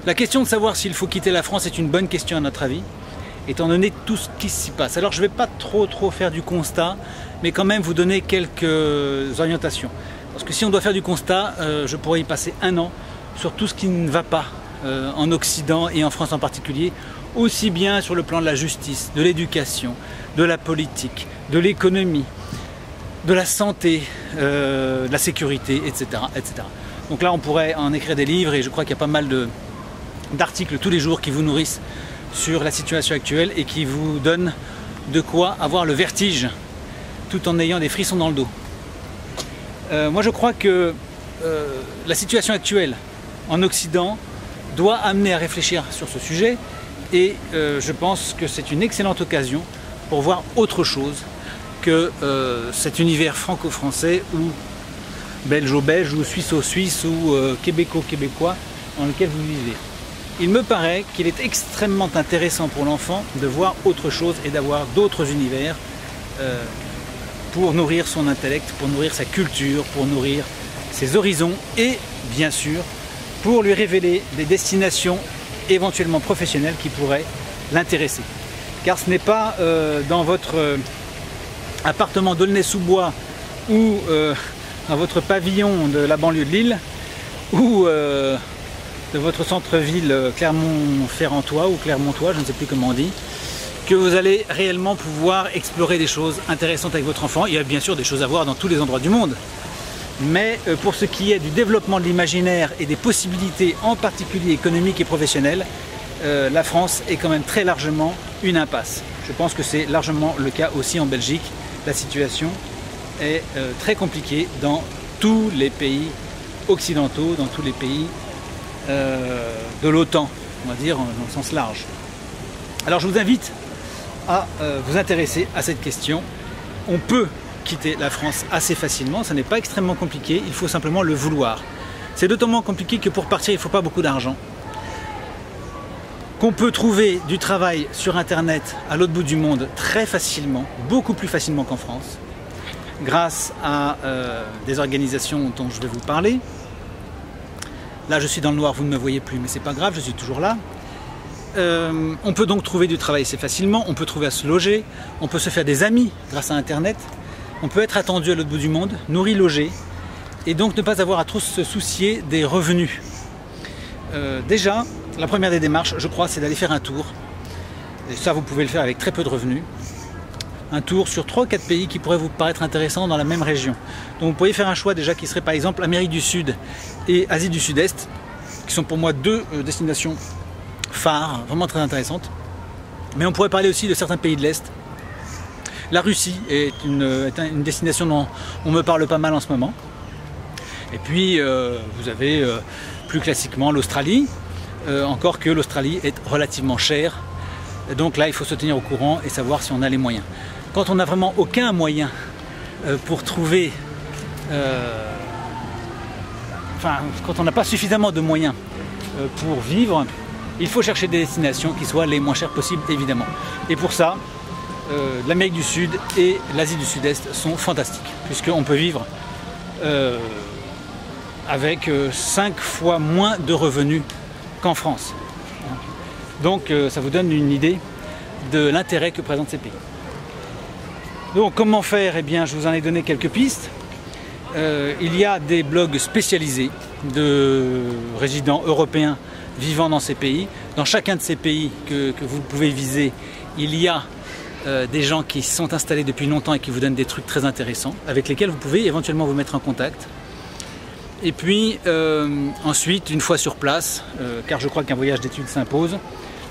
La question de savoir s'il faut quitter la France est une bonne question à notre avis, étant donné tout ce qui s'y passe. Alors je ne vais pas trop faire du constat, mais quand même vous donner quelques orientations. Parce que si on doit faire du constat, je pourrais y passer un an sur tout ce qui ne va pas en Occident et en France en particulier, aussi bien sur le plan de la justice, de l'éducation, de la politique, de l'économie, de la santé, de la sécurité, etc., etc. Donc là on pourrait en écrire des livres et je crois qu'il y a pas mal d'articles tous les jours qui vous nourrissent sur la situation actuelle et qui vous donnent de quoi avoir le vertige tout en ayant des frissons dans le dos. Moi je crois que la situation actuelle en Occident doit amener à réfléchir sur ce sujet et je pense que c'est une excellente occasion pour voir autre chose que cet univers franco-français ou belge-belge ou suisse-suisse ou québéco-québécois dans lequel vous vivez. Il me paraît qu'il est extrêmement intéressant pour l'enfant de voir autre chose et d'avoir d'autres univers pour nourrir son intellect, pour nourrir sa culture, pour nourrir ses horizons et bien sûr pour lui révéler des destinations éventuellement professionnelles qui pourraient l'intéresser. Car ce n'est pas dans votre appartement d'Aulnay-sous-Bois ou dans votre pavillon de la banlieue de Lille ou de votre centre-ville Clermont-Ferrantois ou Clermontois, je ne sais plus comment on dit, que vous allez réellement pouvoir explorer des choses intéressantes avec votre enfant. Il y a bien sûr des choses à voir dans tous les endroits du monde. Mais pour ce qui est du développement de l'imaginaire et des possibilités, en particulier économiques et professionnelles, la France est quand même très largement une impasse. Je pense que c'est largement le cas aussi en Belgique. La situation est très compliquée dans tous les pays occidentaux, dans tous les pays de l'OTAN, on va dire dans le sens large. Alors je vous invite à vous intéresser à cette question. On peut quitter la France assez facilement, ça n'est pas extrêmement compliqué, il faut simplement le vouloir. C'est d'autant moins compliqué que pour partir il ne faut pas beaucoup d'argent. Qu'on peut trouver du travail sur internet à l'autre bout du monde très facilement, beaucoup plus facilement qu'en France, grâce à des organisations dont je vais vous parler. Là je suis dans le noir, vous ne me voyez plus, mais c'est pas grave, je suis toujours là. On peut donc trouver du travail assez facilement, on peut trouver à se loger, on peut se faire des amis grâce à internet, on peut être attendu à l'autre bout du monde, nourri, logé, et donc ne pas avoir à trop se soucier des revenus. Déjà, la première des démarches, je crois, c'est d'aller faire un tour. Et ça, vous pouvez le faire avec très peu de revenus. Un tour sur 3 ou 4 pays qui pourraient vous paraître intéressants dans la même région. Donc vous pourriez faire un choix déjà qui serait par exemple Amérique du Sud et Asie du Sud-Est, qui sont pour moi deux destinations phares, vraiment très intéressantes. Mais on pourrait parler aussi de certains pays de l'Est. La Russie est une destination dont on me parle pas mal en ce moment. Et puis vous avez plus classiquement l'Australie, encore que l'Australie est relativement chère. Donc là il faut se tenir au courant et savoir si on a les moyens. Quand on n'a vraiment aucun moyen pour trouver, quand on n'a pas suffisamment de moyens pour vivre, il faut chercher des destinations qui soient les moins chères possibles évidemment. Et pour ça, l'Amérique du Sud et l'Asie du Sud-Est sont fantastiques, puisqu'on peut vivre avec 5 fois moins de revenus qu'en France. Donc ça vous donne une idée de l'intérêt que présentent ces pays. Donc comment faire? Eh bien je vous en ai donné quelques pistes. Il y a des blogs spécialisés de résidents européens vivant dans ces pays. Dans chacun de ces pays que vous pouvez viser, il y a des gens qui sont installés depuis longtemps et qui vous donnent des trucs très intéressants avec lesquels vous pouvez éventuellement vous mettre en contact. Et puis ensuite, une fois sur place, car je crois qu'un voyage d'études s'impose,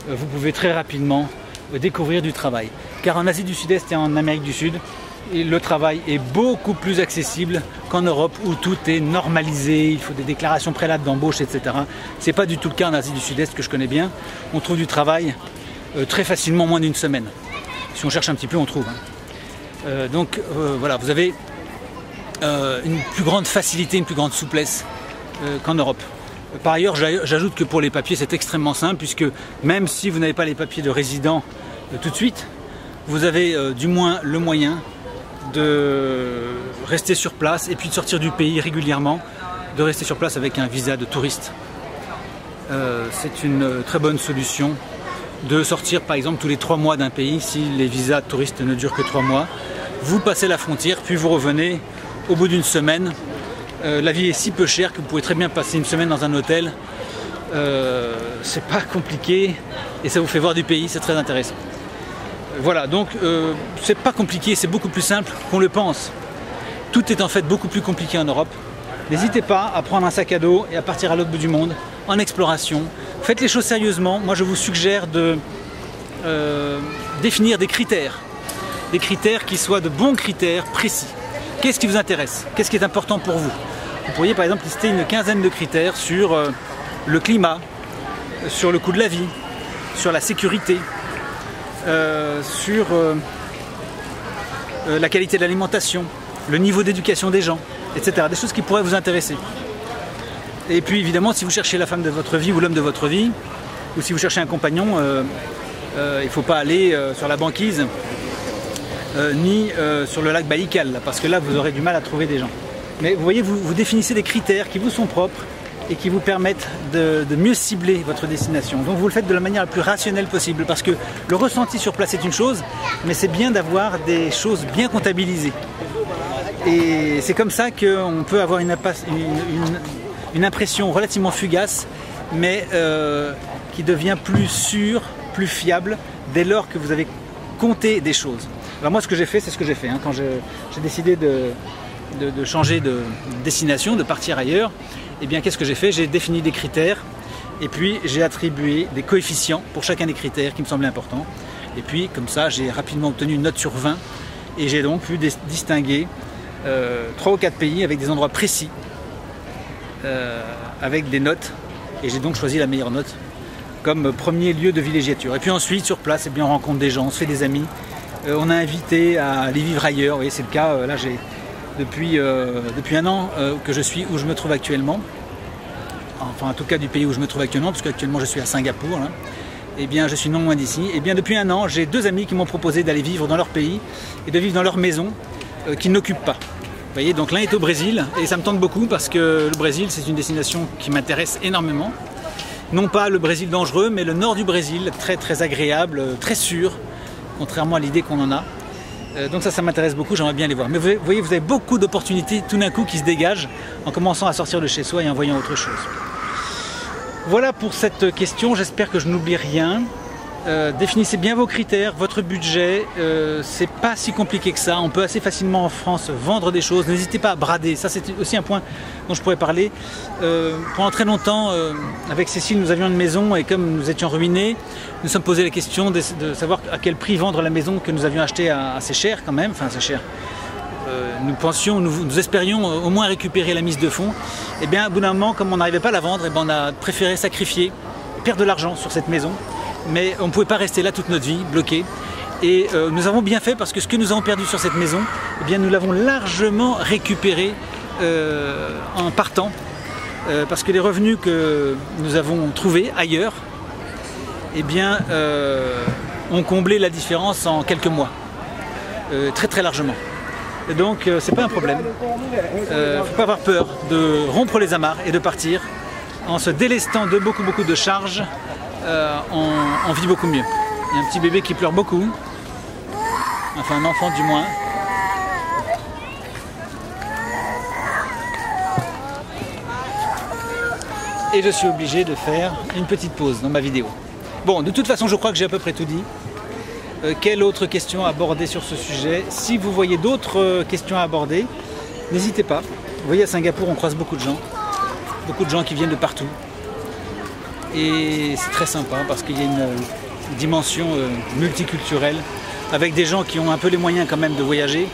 vous pouvez très rapidement découvrir du travail. Car en Asie du Sud-Est et en Amérique du Sud, le travail est beaucoup plus accessible qu'en Europe où tout est normalisé, il faut des déclarations préalables d'embauche, etc. Ce n'est pas du tout le cas en Asie du Sud-Est que je connais bien. On trouve du travail très facilement, moins d'une semaine. Si on cherche un petit peu, on trouve. Donc voilà, vous avez une plus grande facilité, une plus grande souplesse qu'en Europe. Par ailleurs, j'ajoute que pour les papiers, c'est extrêmement simple, puisque même si vous n'avez pas les papiers de résident tout de suite, vous avez du moins le moyen de rester sur place et puis de sortir du pays régulièrement, de rester sur place avec un visa de touriste. c'est une très bonne solution de sortir par exemple tous les 3 mois d'un pays si les visas de touristes ne durent que 3 mois. Vous passez la frontière, puis vous revenez au bout d'une semaine. La vie est si peu chère que vous pouvez très bien passer une semaine dans un hôtel. C'est pas compliqué et ça vous fait voir du pays, c'est très intéressant. Voilà, donc c'est pas compliqué, c'est beaucoup plus simple qu'on le pense. Tout est en fait beaucoup plus compliqué en Europe. N'hésitez pas à prendre un sac à dos et à partir à l'autre bout du monde en exploration. Faites les choses sérieusement. Moi je vous suggère de définir des critères qui soient de bons critères précis. Qu'est-ce qui vous intéresse? Qu'est-ce qui est important pour vous? Vous pourriez par exemple lister une quinzaine de critères sur le climat, sur le coût de la vie, sur la sécurité, sur la qualité de l'alimentation, le niveau d'éducation des gens, etc. Des choses qui pourraient vous intéresser. Et puis évidemment, si vous cherchez la femme de votre vie ou l'homme de votre vie, ou si vous cherchez un compagnon, il ne faut pas aller sur la banquise ni sur le lac Baïkal, parce que là vous aurez du mal à trouver des gens. Mais vous voyez, vous définissez des critères qui vous sont propres et qui vous permettent de mieux cibler votre destination. Donc vous le faites de la manière la plus rationnelle possible, parce que le ressenti sur place est une chose, mais c'est bien d'avoir des choses bien comptabilisées. Et c'est comme ça qu'on peut avoir une impression relativement fugace, mais qui devient plus sûre, plus fiable, dès lors que vous avez compté des choses. Alors moi ce que j'ai fait, c'est ce que j'ai fait. Quand j'ai décidé de changer de destination, de partir ailleurs, eh bien qu'est-ce que j'ai fait? J'ai défini des critères et puis j'ai attribué des coefficients pour chacun des critères qui me semblaient importants. Et puis comme ça, j'ai rapidement obtenu une note sur 20 et j'ai donc pu distinguer 3 ou 4 pays avec des endroits précis, avec des notes, et j'ai donc choisi la meilleure note comme premier lieu de villégiature. Et puis ensuite, sur place, eh bien, on rencontre des gens, on se fait des amis, on a invité à aller vivre ailleurs. Vous voyez, c'est le cas, là j'ai depuis 1 an que je suis où je me trouve actuellement, enfin en tout cas du pays où je me trouve actuellement, parce qu'actuellement je suis à Singapour, là. Eh bien je suis non loin d'ici. Et bien depuis 1 an, j'ai 2 amis qui m'ont proposé d'aller vivre dans leur pays et de vivre dans leur maison qu'ils n'occupent pas. Vous voyez, donc l'un est au Brésil et ça me tente beaucoup parce que le Brésil c'est une destination qui m'intéresse énormément. Non pas le Brésil dangereux, mais le nord du Brésil, très très agréable, très sûr, contrairement à l'idée qu'on en a. Donc ça m'intéresse beaucoup, j'aimerais bien les voir. Mais vous voyez, vous avez beaucoup d'opportunités tout d'un coup qui se dégagent en commençant à sortir de chez soi et en voyant autre chose. Voilà pour cette question, j'espère que je n'oublie rien. Définissez bien vos critères, votre budget, c'est pas si compliqué que ça, on peut assez facilement en France vendre des choses, n'hésitez pas à brader, ça c'est aussi un point dont je pourrais parler. Pendant très longtemps, avec Cécile, nous avions une maison et comme nous étions ruinés, nous sommes posé la question de savoir à quel prix vendre la maison que nous avions achetée assez cher quand même, enfin assez cher. Nous espérions au moins récupérer la mise de fonds. Et bien, au bout d'un moment, comme on n'arrivait pas à la vendre, et bien, on a préféré sacrifier, perdre de l'argent sur cette maison. Mais on ne pouvait pas rester là toute notre vie, bloqué. Et nous avons bien fait parce que ce que nous avons perdu sur cette maison, eh bien, nous l'avons largement récupéré en partant. Parce que les revenus que nous avons trouvés ailleurs, eh bien, ont comblé la différence en quelques mois. Très très largement. Et donc c'est pas un problème. Faut pas avoir peur de rompre les amarres et de partir en se délestant de beaucoup de charges. On vit beaucoup mieux. Il y a un petit bébé qui pleure beaucoup, enfin un enfant du moins. Et je suis obligé de faire une petite pause dans ma vidéo. Bon, de toute façon je crois que j'ai à peu près tout dit. Quelle autre question à aborder sur ce sujet? Si vous voyez d'autres questions à aborder, n'hésitez pas. Vous voyez, à Singapour on croise beaucoup de gens qui viennent de partout. Et c'est très sympa parce qu'il y a une dimension multiculturelle avec des gens qui ont un peu les moyens quand même de voyager.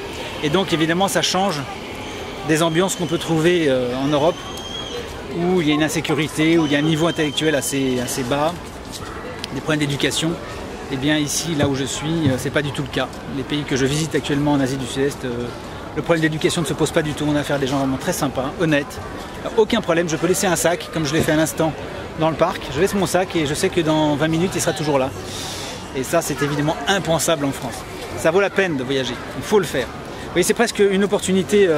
Et donc évidemment ça change des ambiances qu'on peut trouver en Europe où il y a une insécurité, où il y a un niveau intellectuel assez bas, des problèmes d'éducation. Et bien ici, là où je suis, c'est pas du tout le cas. Les pays que je visite actuellement en Asie du Sud-Est, le problème d'éducation ne se pose pas du tout. On a affaire à des gens vraiment très sympas, honnêtes. Aucun problème, je peux laisser un sac, comme je l'ai fait à l'instant dans le parc. Je laisse mon sac et je sais que dans 20 minutes, il sera toujours là. Et ça, c'est évidemment impensable en France. Ça vaut la peine de voyager, il faut le faire. Vous voyez, c'est presque une opportunité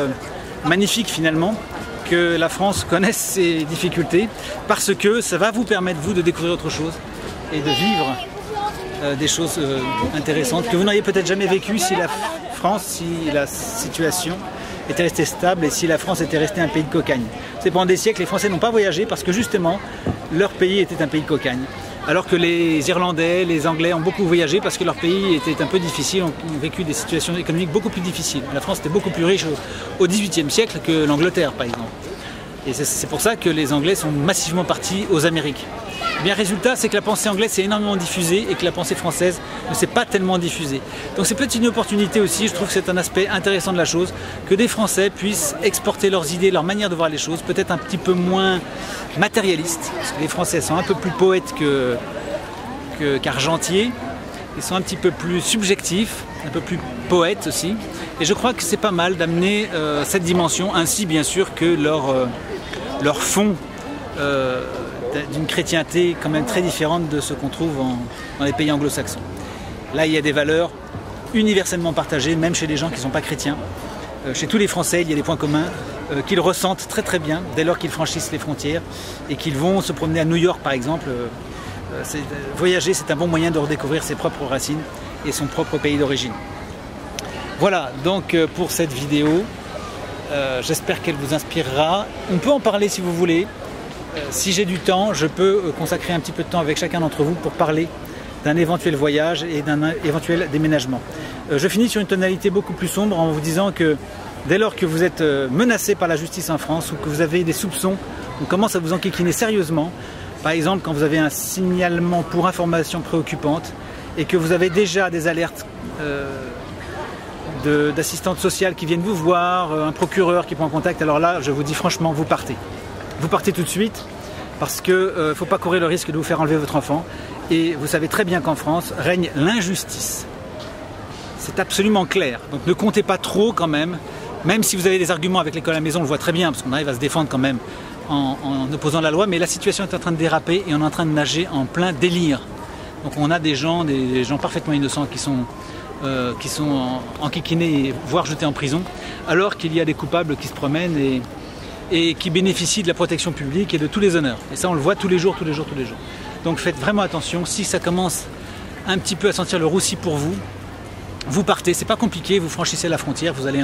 magnifique finalement que la France connaisse ses difficultés, parce que ça va vous permettre, vous, de découvrir autre chose et de vivre des choses intéressantes que vous n'auriez peut-être jamais vécues si la France, si la situation était restée stable et si la France était restée un pays de cocagne. C'est pendant des siècles, les Français n'ont pas voyagé parce que justement, leur pays était un pays de cocagne. Alors que les Irlandais, les Anglais ont beaucoup voyagé parce que leur pays était un peu difficile, ont vécu des situations économiques beaucoup plus difficiles. La France était beaucoup plus riche au XVIIIe siècle que l'Angleterre, par exemple. Et c'est pour ça que les Anglais sont massivement partis aux Amériques. Eh bien, résultat, c'est que la pensée anglaise s'est énormément diffusée et que la pensée française ne s'est pas tellement diffusée. Donc c'est peut-être une opportunité aussi, je trouve que c'est un aspect intéressant de la chose, que des Français puissent exporter leurs idées, leur manière de voir les choses, peut-être un petit peu moins matérialistes, parce que les Français sont un peu plus poètes qu'argentiers, ils sont un petit peu plus subjectifs, un peu plus poètes aussi, et je crois que c'est pas mal d'amener cette dimension, ainsi bien sûr que leur fond d'une chrétienté quand même très différente de ce qu'on trouve dans les pays anglo-saxons. Là, il y a des valeurs universellement partagées, même chez les gens qui ne sont pas chrétiens. Chez tous les Français, il y a des points communs qu'ils ressentent très très bien dès lors qu'ils franchissent les frontières et qu'ils vont se promener à New York par exemple. Voyager, c'est un bon moyen de redécouvrir ses propres racines et son propre pays d'origine. Voilà donc pour cette vidéo. J'espère qu'elle vous inspirera. On peut en parler si vous voulez. Si j'ai du temps, je peux consacrer un petit peu de temps avec chacun d'entre vous pour parler d'un éventuel voyage et d'un éventuel déménagement. Je finis sur une tonalité beaucoup plus sombre en vous disant que dès lors que vous êtes menacé par la justice en France ou que vous avez des soupçons, on commence à vous enquiquiner sérieusement, par exemple quand vous avez un signalement pour information préoccupante et que vous avez déjà des alertes d'assistantes sociales qui viennent vous voir, un procureur qui prend contact, alors là, je vous dis franchement, vous partez. Vous partez tout de suite parce qu'il ne faut pas courir le risque de vous faire enlever votre enfant. Et vous savez très bien qu'en France règne l'injustice. C'est absolument clair. Donc ne comptez pas trop quand même. Même si vous avez des arguments avec l'école à la maison, on le voit très bien parce qu'on arrive à se défendre quand même en opposant la loi. Mais la situation est en train de déraper et on est en train de nager en plein délire. Donc on a des gens parfaitement innocents qui sont enquiquinés, voire jetés en prison, alors qu'il y a des coupables qui se promènent et qui bénéficient de la protection publique et de tous les honneurs. Et ça, on le voit tous les jours, tous les jours, tous les jours. Donc faites vraiment attention. Si ça commence un petit peu à sentir le roussi pour vous, vous partez. C'est pas compliqué, vous franchissez la frontière, vous allez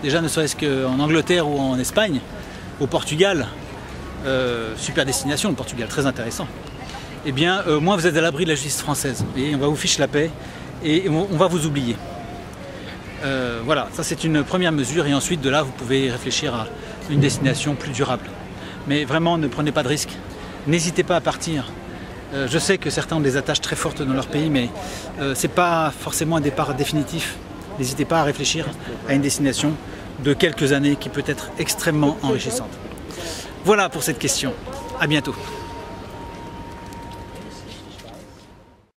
déjà ne serait-ce qu'en Angleterre ou en Espagne, au Portugal, super destination, le Portugal, très intéressant. Eh bien, au moins vous êtes à l'abri de la justice française. Et on va vous ficher la paix et on va vous oublier. Voilà, ça c'est une première mesure et ensuite de là vous pouvez réfléchir à une destination plus durable. Mais vraiment ne prenez pas de risques, n'hésitez pas à partir. Je sais que certains ont des attaches très fortes dans leur pays, mais ce n'est pas forcément un départ définitif. N'hésitez pas à réfléchir à une destination de quelques années qui peut être extrêmement enrichissante. Voilà pour cette question, à bientôt.